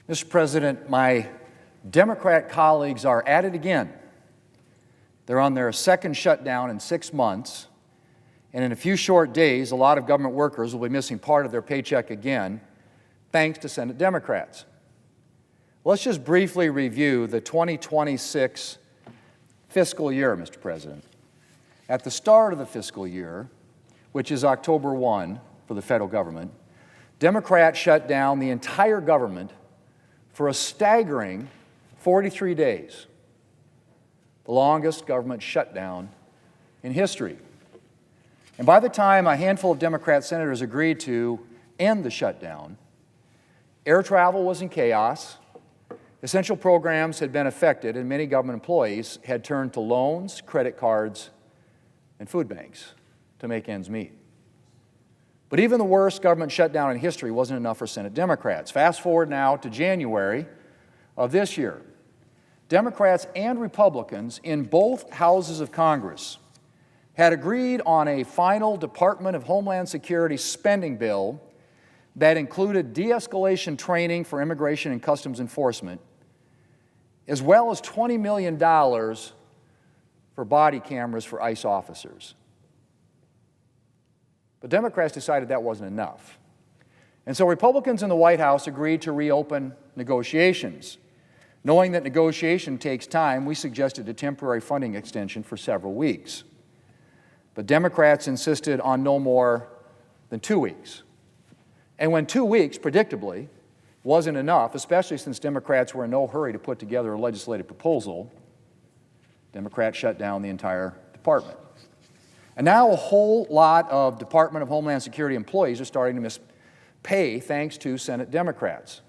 Mr. President, my Democrat colleagues are at it again. They're on their second shutdown in 6 months, and in a few short days, a lot of government workers will be missing part of their paycheck again, thanks to Senate Democrats. Let's just briefly review the 2026 fiscal year, Mr. President. At the start of the fiscal year, which is October 1 for the federal government, Democrats shut down the entire government for a staggering 43 days, the longest government shutdown in history. And by the time a handful of Democrat senators agreed to end the shutdown, air travel was in chaos, essential programs had been affected, and many government employees had turned to loans, credit cards, and food banks to make ends meet. But even the worst government shutdown in history wasn't enough for Senate Democrats. Fast forward now to January of this year. Democrats and Republicans in both houses of Congress had agreed on a final Department of Homeland Security spending bill that included de-escalation training for immigration and customs enforcement, as well as $20 million for body cameras for ICE officers. But Democrats decided that wasn't enough. And so Republicans in the White House agreed to reopen negotiations. Knowing that negotiation takes time, we suggested a temporary funding extension for several weeks. But Democrats insisted on no more than 2 weeks. And when 2 weeks, predictably, wasn't enough, especially since Democrats were in no hurry to put together a legislative proposal, Democrats shut down the entire department. And now a whole lot of Department of Homeland Security employees are starting to miss pay thanks to Senate Democrats.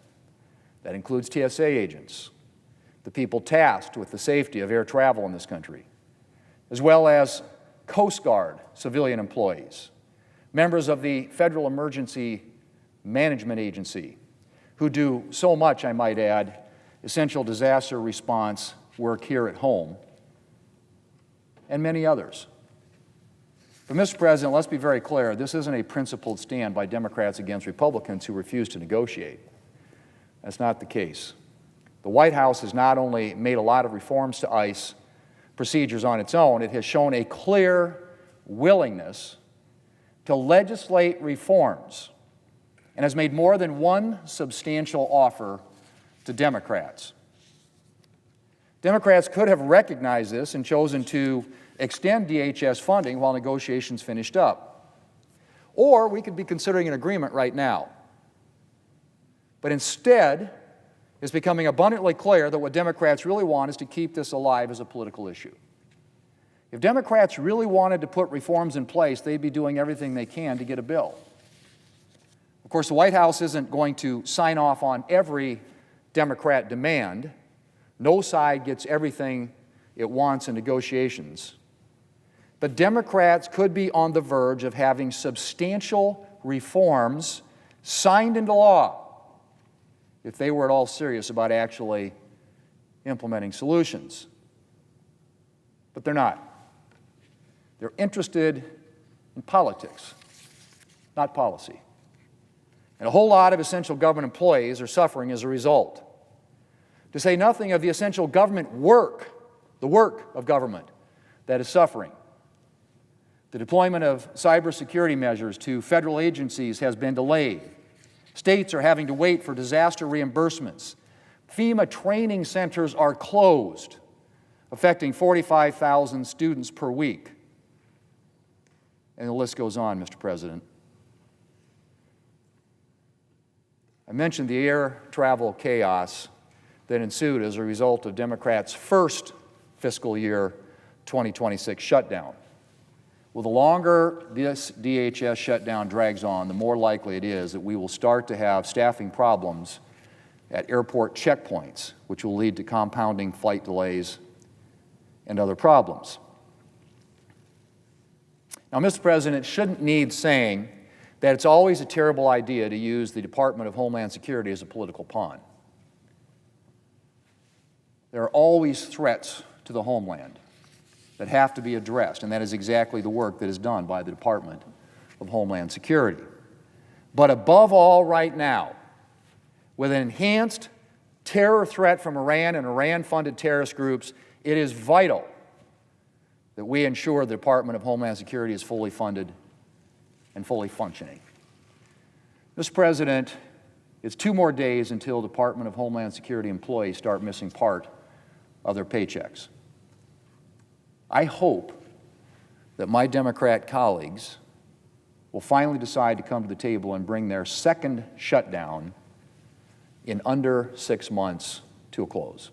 That includes TSA agents, the people tasked with the safety of air travel in this country, as well as Coast Guard civilian employees, members of the Federal Emergency Management Agency, who do so much, I might add, essential disaster response work here at home, and many others. But, Mr. President, let's be very clear. This isn't a principled stand by Democrats against Republicans who refuse to negotiate. That's not the case. The White House has not only made a lot of reforms to ICE procedures on its own, it has shown a clear willingness to legislate reforms and has made more than one substantial offer to Democrats. Democrats could have recognized this and chosen to extend DHS funding while negotiations finished up. Or we could be considering an agreement right now. But instead, it's becoming abundantly clear that what Democrats really want is to keep this alive as a political issue. If Democrats really wanted to put reforms in place, they'd be doing everything they can to get a bill. Of course, the White House isn't going to sign off on every Democrat demand. No side gets everything it wants in negotiations. But Democrats could be on the verge of having substantial reforms signed into law if they were at all serious about actually implementing solutions. But they're not. They're interested in politics, not policy. And a whole lot of essential government employees are suffering as a result. To say nothing of the essential government work, the work of government that is suffering. The deployment of cybersecurity measures to federal agencies has been delayed. States are having to wait for disaster reimbursements. FEMA training centers are closed, affecting 45,000 students per week. And the list goes on, Mr. President. I mentioned the air travel chaos that ensued as a result of Democrats' first fiscal year 2026 shutdown. Well, the longer this DHS shutdown drags on, the more likely it is that we will start to have staffing problems at airport checkpoints, which will lead to compounding flight delays and other problems. Now, Mr. President, it shouldn't need saying that it's always a terrible idea to use the Department of Homeland Security as a political pawn. There are always threats to the homeland that have to be addressed, and that is exactly the work that is done by the Department of Homeland Security. But above all right now, with an enhanced terror threat from Iran and Iran-funded terrorist groups, it is vital that we ensure the Department of Homeland Security is fully funded and fully functioning. Mr. President, it's 2 more days until Department of Homeland Security employees start missing part of their paychecks. I hope that my Democrat colleagues will finally decide to come to the table and bring their second shutdown in under 6 months to a close.